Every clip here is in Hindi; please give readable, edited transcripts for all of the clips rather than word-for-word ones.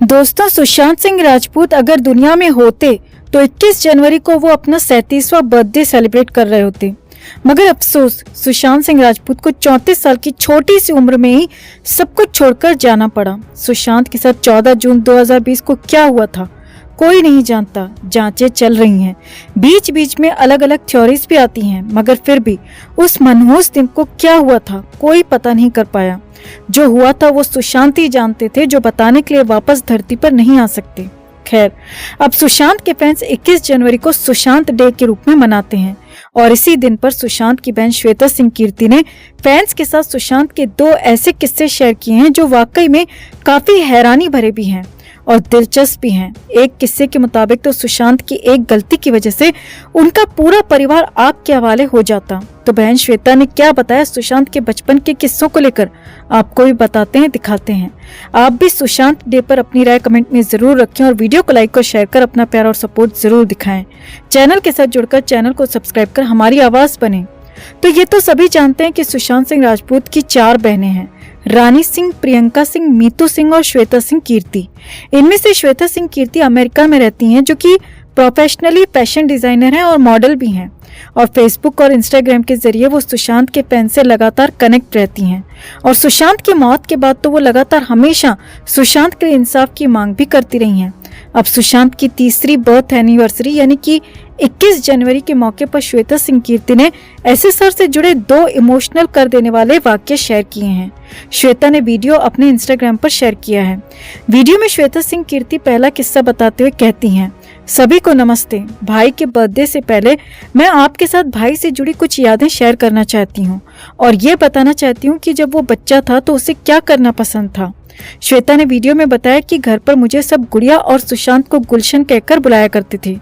दोस्तों, सुशांत सिंह राजपूत अगर दुनिया में होते तो 21 जनवरी को वो अपना 37वां बर्थडे सेलिब्रेट कर रहे होते। मगर अफसोस, सुशांत सिंह राजपूत को 34 साल की छोटी सी उम्र में ही सब कुछ छोड़कर जाना पड़ा। सुशांत के साथ 14 जून 2020 को क्या हुआ था कोई नहीं जानता। जांचें चल रही हैं, बीच बीच में अलग अलग थ्योरीज भी आती हैं, मगर फिर भी उस मनहूस दिन को क्या हुआ था कोई पता नहीं कर पाया। जो हुआ था वो सुशांत ही जानते थे, जो बताने के लिए वापस धरती पर नहीं आ सकते। खैर, अब सुशांत के फैंस 21 जनवरी को सुशांत डे के रूप में मनाते हैं और इसी दिन पर सुशांत की बहन श्वेता सिंह कीर्ति ने फैंस के साथ सुशांत के 2 ऐसे किस्से शेयर किए हैं जो वाकई में काफी हैरानी भरे भी हैं और दिलचस्प भी हैं। एक किस्से के मुताबिक तो सुशांत की एक गलती की वजह से उनका पूरा परिवार आग के हवाले हो जाता। तो बहन श्वेता ने क्या बताया सुशांत के बचपन के किस्सों को लेकर, आपको भी बताते हैं, दिखाते हैं। आप भी सुशांत डे पर अपनी राय कमेंट में जरूर रखें और वीडियो को लाइक और शेयर कर अपना प्यार और सपोर्ट जरूर दिखाएं। चैनल के साथ जुड़कर चैनल को सब्सक्राइब कर हमारी आवाज बने। तो ये तो सभी जानते हैं कि सुशांत सिंह राजपूत की 4 बहनें हैं, रानी सिंह, प्रियंका सिंह, मीतू सिंह और श्वेता सिंह कीर्ति। इनमें से श्वेता सिंह कीर्ति अमेरिका में रहती हैं, जो कि प्रोफेशनली फैशन डिजाइनर हैं और मॉडल भी हैं और फेसबुक और इंस्टाग्राम के जरिए वो सुशांत के फैन से लगातार कनेक्ट रहती हैं। और सुशांत की मौत के बाद तो वो लगातार हमेशा सुशांत के इंसाफ की मांग भी करती रही हैं। अब सुशांत की 3री बर्थ एनिवर्सरी यानी कि 21 जनवरी के मौके पर श्वेता सिंह कीर्ति ने एसएसआर से जुड़े 2 इमोशनल कर देने वाले वाक्य शेयर किए हैं। श्वेता ने वीडियो अपने इंस्टाग्राम पर शेयर किया है। वीडियो में श्वेता सिंह कीर्ति पहला किस्सा बताते हुए कहती हैं, सभी को नमस्ते। भाई के बर्थडे से पहले मैं आपके साथ भाई से जुड़ी कुछ यादें शेयर करना चाहती हूँ और ये बताना चाहती हूँ कि जब वो बच्चा था तो उसे क्या करना पसंद था। श्वेता ने वीडियो में बताया कि घर पर मुझे सब गुड़िया और सुशांत को गुलशन कहकर बुलाया करते थे।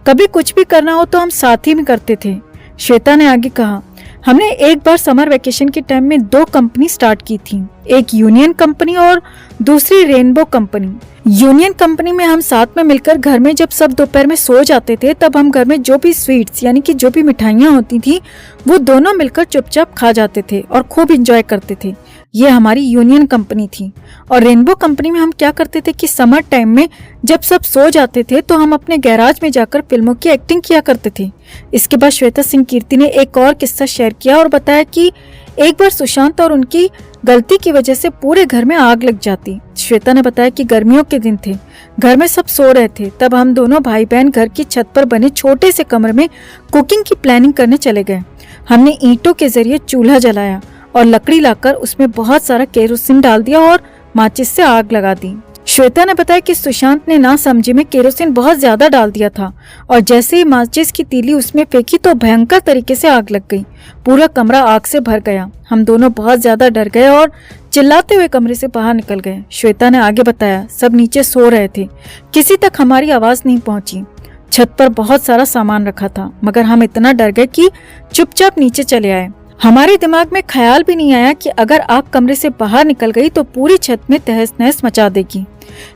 कभी कुछ भी करना हो तो हम साथ ही में करते थे। श्वेता ने आगे कहा, हमने एक बार समर वेकेशन के टाइम में 2 कंपनी स्टार्ट की थी, एक यूनियन कंपनी और दूसरी रेनबो कंपनी। यूनियन कंपनी में हम साथ में मिलकर घर में जब सब दोपहर में सो जाते थे तब हम घर में जो भी स्वीट्स यानी कि जो भी मिठाइयाँ होती थी वो दोनों मिलकर चुपचाप खा जाते थे और खूब एंजॉय करते थे। ये हमारी यूनियन कंपनी थी। और रेनबो कंपनी में हम क्या करते थे कि समर टाइम में जब सब सो जाते थे तो हम अपने गैराज में जाकर फिल्मों की एक्टिंग किया करते थे। इसके बाद श्वेता सिंह कीर्ति ने एक और किस्सा शेयर किया और बताया कि एक बार सुशांत और उनकी गलती की वजह से पूरे घर में आग लग जाती। श्वेता ने बताया कि गर्मियों के दिन थे, घर में सब सो रहे थे, तब हम दोनों भाई बहन घर की छत पर बने छोटे से कमरे में कुकिंग की प्लानिंग करने चले गए। हमने ईंटों के जरिए चूल्हा जलाया और लकड़ी लाकर उसमें बहुत सारा केरोसिन डाल दिया और माचिस से आग लगा दी। श्वेता ने बताया कि सुशांत ने ना समझे में केरोसिन बहुत ज्यादा डाल दिया था और जैसे ही माचिस की तीली उसमें फेंकी तो भयंकर तरीके से आग लग गई। पूरा कमरा आग से भर गया। हम दोनों बहुत ज्यादा डर गए और चिल्लाते हुए कमरे से बाहर निकल गए। श्वेता ने आगे बताया, सब नीचे सो रहे थे, किसी तक हमारी आवाज नहीं पहुंची। छत पर बहुत सारा सामान रखा था, मगर हम इतना डर गए कि चुपचाप नीचे चले आए। हमारे दिमाग में ख्याल भी नहीं आया कि अगर आग कमरे से बाहर निकल गई तो पूरी छत में तहस नहस मचा देगी।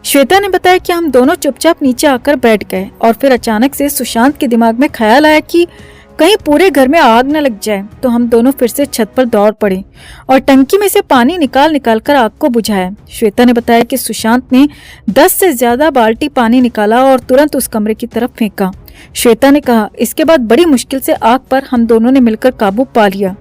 श्वेता ने बताया कि हम दोनों चुपचाप नीचे आकर बैठ गए और फिर अचानक से सुशांत के दिमाग में ख्याल आया कि कहीं पूरे घर में आग न लग जाए। तो हम दोनों फिर से छत पर दौड़ पड़े और टंकी में से पानी निकाल कर आग को बुझाया। श्वेता ने बताया कि सुशांत ने 10 से ज्यादा बाल्टी पानी निकाला और तुरंत उस कमरे की तरफ फेंका। श्वेता ने कहा, इसके बाद बड़ी मुश्किल से आग पर हम दोनों ने मिलकर काबू पा लिया।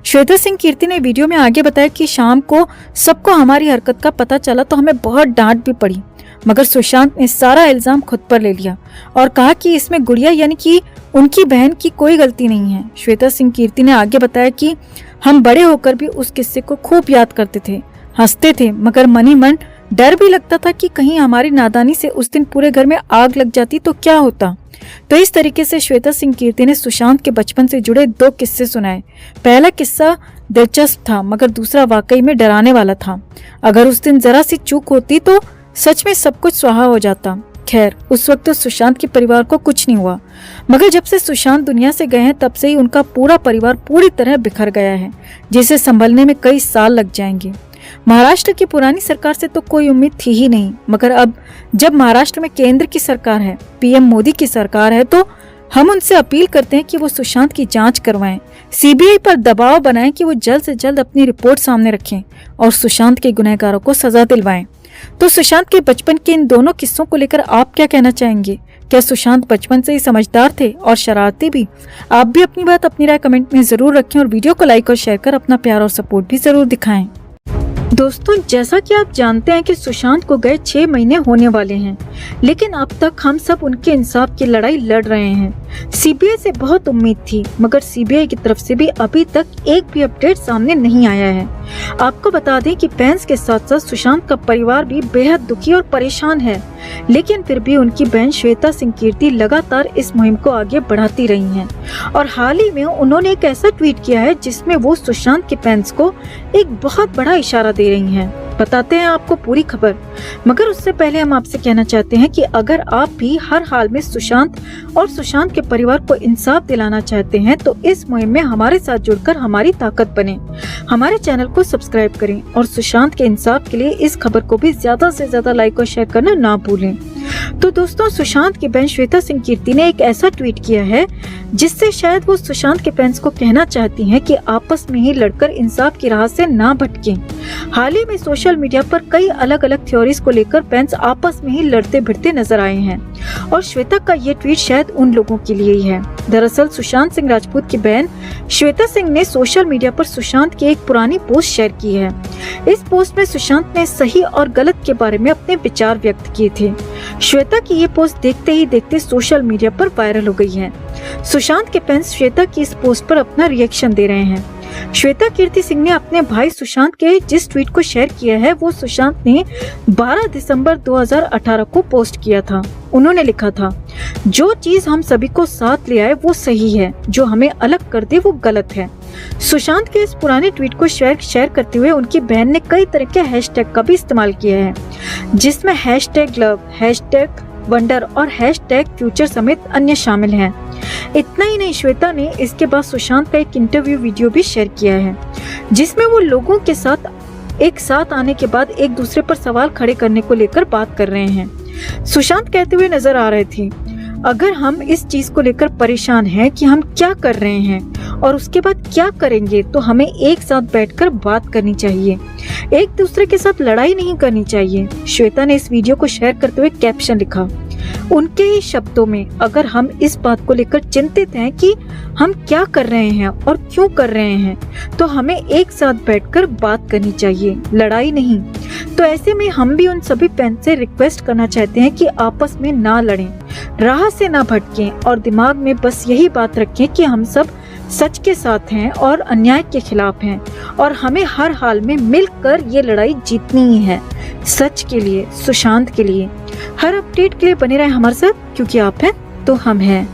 श्वेता सिंह कीर्ति ने वीडियो में आगे बताया कि शाम को सबको हमारी हरकत का पता चला तो हमें बहुत डांट भी पड़ी, मगर सुशांत ने सारा इल्जाम खुद पर ले लिया और कहा कि इसमें गुड़िया यानी कि उनकी बहन की कोई गलती नहीं है। श्वेता सिंह कीर्ति ने आगे बताया कि हम बड़े होकर भी उस किस्से को खूब याद करते थे, हंसते थे, मगर मन ही मन डर भी लगता था कि कहीं हमारी नादानी से उस दिन पूरे घर में आग लग जाती तो क्या होता। तो इस तरीके से श्वेता सिंह कीर्ति ने सुशांत के बचपन से जुड़े 2 किस्से सुनाए। पहला किस्सा दिलचस्प था, मगर दूसरा वाकई में डराने वाला था। अगर उस दिन जरा सी चूक होती तो सच में सब कुछ स्वाहा हो जाता। खैर, उस वक्त तो सुशांत के परिवार को कुछ नहीं हुआ, मगर जब से सुशांत दुनिया से गए हैं तब से ही उनका पूरा परिवार पूरी तरह बिखर गया है, जिसे संभलने में कई साल लग जाएंगे। महाराष्ट्र की पुरानी सरकार से तो कोई उम्मीद थी ही नहीं, मगर अब जब महाराष्ट्र में केंद्र की सरकार है, पीएम मोदी की सरकार है, तो हम उनसे अपील करते हैं कि वो सुशांत की जांच करवाएं, सीबीआई पर दबाव बनाएं कि वो जल्द से जल्द अपनी रिपोर्ट सामने रखें और सुशांत के गुनहगारों को सजा दिलवाएं। तो सुशांत के बचपन के इन दोनों किस्सों को लेकर आप क्या कहना चाहेंगे? क्या सुशांत बचपन से ही समझदार थे और शरारती भी? आप भी अपनी बात, अपनी राय कमेंट में जरूर रखें और वीडियो को लाइक और शेयर कर अपना प्यार और सपोर्ट भी जरूर दिखाएं। दोस्तों, जैसा कि आप जानते हैं कि सुशांत को गए 6 महीने होने वाले हैं, लेकिन अब तक हम सब उनके इंसाफ की लड़ाई लड़ रहे हैं। सीबीआई से बहुत उम्मीद थी, मगर सीबीआई की तरफ से भी अभी तक एक भी अपडेट सामने नहीं आया है। आपको बता दें कि फैंस के साथ साथ सुशांत का परिवार भी बेहद दुखी और परेशान है, लेकिन फिर भी उनकी बहन श्वेता सिंह कीर्ति लगातार इस मुहिम को आगे बढ़ाती रही हैं। और हाल ही में उन्होंने एक ऐसा ट्वीट किया है जिसमें वो सुशांत के फैंस को एक बहुत बड़ा इशारा दे रही हैं। बताते हैं आपको पूरी खबर, मगर उससे पहले हम आपसे कहना चाहते हैं कि अगर आप भी हर हाल में सुशांत और सुशांत के परिवार को इंसाफ दिलाना चाहते हैं तो इस मुहिम में हमारे साथ जुड़कर हमारी ताकत बने। हमारे चैनल को सब्सक्राइब करें और सुशांत के इंसाफ के लिए इस खबर को भी ज्यादा से ज्यादा लाइक और शेयर करना ना भूलें। तो दोस्तों, सुशांत की बहन श्वेता सिंह कीर्ति ने एक ऐसा ट्वीट किया है जिससे शायद वो सुशांत के फैंस को कहना चाहती हैं कि आपस में ही लड़कर इंसाफ की राह से ना भटकें। हाल ही में सोशल मीडिया पर कई अलग अलग थ्योरीज को लेकर फैंस आपस में ही लड़ते भिड़ते नजर आए हैं और श्वेता का ये ट्वीट शायद उन लोगों के लिए ही है। दरअसल सुशांत सिंह राजपूत की बहन श्वेता सिंह ने सोशल मीडिया पर सुशांत की एक पुरानी पोस्ट शेयर की है। इस पोस्ट में सुशांत ने सही और गलत के बारे में अपने विचार व्यक्त किए थे। श्वेता की ये पोस्ट देखते ही देखते सोशल मीडिया पर वायरल हो गई है। सुशांत के फैंस श्वेता की इस पोस्ट पर अपना रिएक्शन दे रहे हैं। श्वेता कीर्ति सिंह ने अपने भाई सुशांत के जिस ट्वीट को शेयर किया है वो सुशांत ने 12 दिसंबर 2018 को पोस्ट किया था। उन्होंने लिखा था, जो चीज हम सभी को साथ ले आए वो सही है, जो हमें अलग कर दे वो गलत है। सुशांत के इस पुराने ट्वीट को शेयर करते हुए उनकी बहन ने कई तरह के हैशटैग का भी इस्तेमाल किया है, जिसमें #लव, #वंडर और #फ्यूचर समेत अन्य शामिल हैं। इतना ही नहीं, श्वेता ने इसके बाद सुशांत का एक इंटरव्यू वीडियो भी शेयर किया है जिसमें वो लोगों के साथ एक साथ आने के बाद एक दूसरे पर सवाल खड़े करने को लेकर बात कर रहे हैं। सुशांत कहते हुए नजर आ रहे थे, अगर हम इस चीज को लेकर परेशान हैं कि हम क्या कर रहे हैं और उसके बाद क्या करेंगे, तो हमें एक साथ बैठकर बात करनी चाहिए, एक दूसरे के साथ लड़ाई नहीं करनी चाहिए। श्वेता ने इस वीडियो को शेयर करते हुए कैप्शन लिखा, उनके ही शब्दों में, अगर हम इस बात को लेकर चिंतित हैं कि हम क्या कर रहे हैं और क्यों कर रहे हैं, तो हमें एक साथ बैठकर बात करनी चाहिए, लड़ाई नहीं। तो ऐसे में हम भी उन सभी फैंस से रिक्वेस्ट करना चाहते हैं कि आपस में ना लड़ें, राह से ना भटकें और दिमाग में बस यही बात रखें कि हम सब सच के साथ हैं और अन्याय के खिलाफ हैं और हमें हर हाल में मिलकर ये लड़ाई जीतनी ही है, सच के लिए, सुशांत के लिए। हर अपडेट के लिए बने रहें हमारे साथ, क्योंकि आप हैं तो हम हैं।